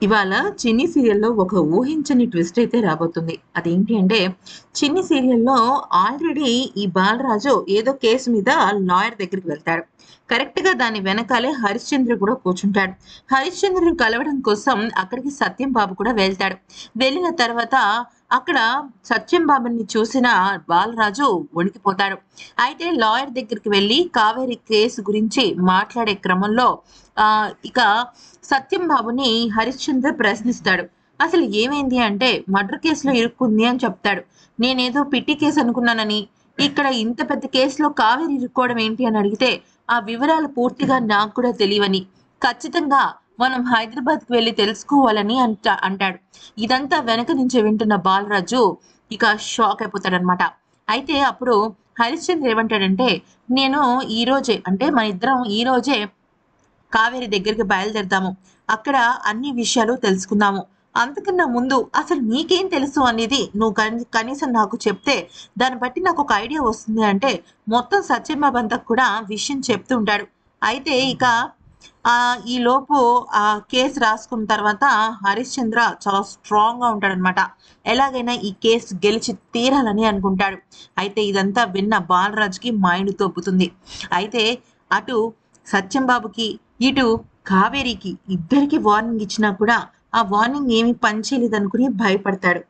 ఇవాళ చిన్ని సీరియల్‌లో ఒక ఊహించని ట్విస్ట్ అయితే రాబోతుంది. అదేంటి అంటే, చిన్ని సీరియల్‌లో ఆల్రెడీ ఈ బాలరాజు ఏదో కేస్ మీద లాయర్ దగ్గరికి వెళ్తాడు. కరెక్ట్‌గా దాని వెనకాలే హరిశ్చంద్ర కూడా కూర్చుంటాడు. హరిశ్చంద్రని కలవడం కోసం అక్కడికి సత్యం బాబు కూడా వెళ్తాడు. వెళ్ళిన తర్వాత అక్కడ సత్యం బాబుని చూసిన బాలరాజు వణికిపోతాడు. అయితే లాయర్ దగ్గరికి వెళ్లి కావేరి కేసు గురించి మాట్లాడే క్రమంలో ఇక సత్యం బాబుని హరిశ్చంద్ర ప్రశ్నిస్తాడు. అసలు ఏమైంది అంటే మర్డర్ కేసులో ఇరుక్కుంది అని చెప్తాడు. నేనేదో పిట్టి కేసు అనుకున్నానని, ఇక్కడ ఇంత పెద్ద కేసులో కావేరి ఇరుక్కోవడం ఏంటి అని అడిగితే, ఆ వివరాలు పూర్తిగా నాకు కూడా తెలియవని, ఖచ్చితంగా మనం హైదరాబాద్‌కి వెళ్లి తెలుసుకోవాలని అంటాడు. ఇదంతా వెనక నుంచి వింటున్న బాలరాజు ఇక షాక్ అయిపోతాడనమాట. అయితే అప్పుడు హరిశ్చంద్ర ఏమంటాడంటే, నేను ఈరోజే అంటే మనిద్దరం ఈరోజే కావేరి దగ్గరికి బయలుదేరదాము. అక్కడ అన్ని విషయాలు తెలుసుకుందాము. అంతకన్నా ముందు అసలు నీకేం తెలుసు అనేది నువ్వు కనీసం నాకు చెప్తే దాన్ని బట్టి నాకొక ఐడియా వస్తుంది అంటే మొత్తం సత్యంబాబు అంతా కూడా విషయం చెప్తూ ఉంటాడు. అయితే ఇక ఈలోపు కేస్ రాసుకున్న తర్వాత హరిశ్చంద్ర చాలా స్ట్రాంగ్‌గా ఉంటాడనమాట. ఎలాగైనా ఈ కేస్ గెలిచి తీరాలని అనుకుంటాడు. అయితే ఇదంతా విన్న బాలరాజుకి మైండ్ తొప్పుతుంది. అయితే అటు సత్యం బాబుకి, ఇటు కావేరికి ఇద్దరికీ వార్నింగ్ ఇచ్చినా కూడా ఆ వార్నింగ్ ఏమి పని చేయలేదనుకుని భయపడతాడు.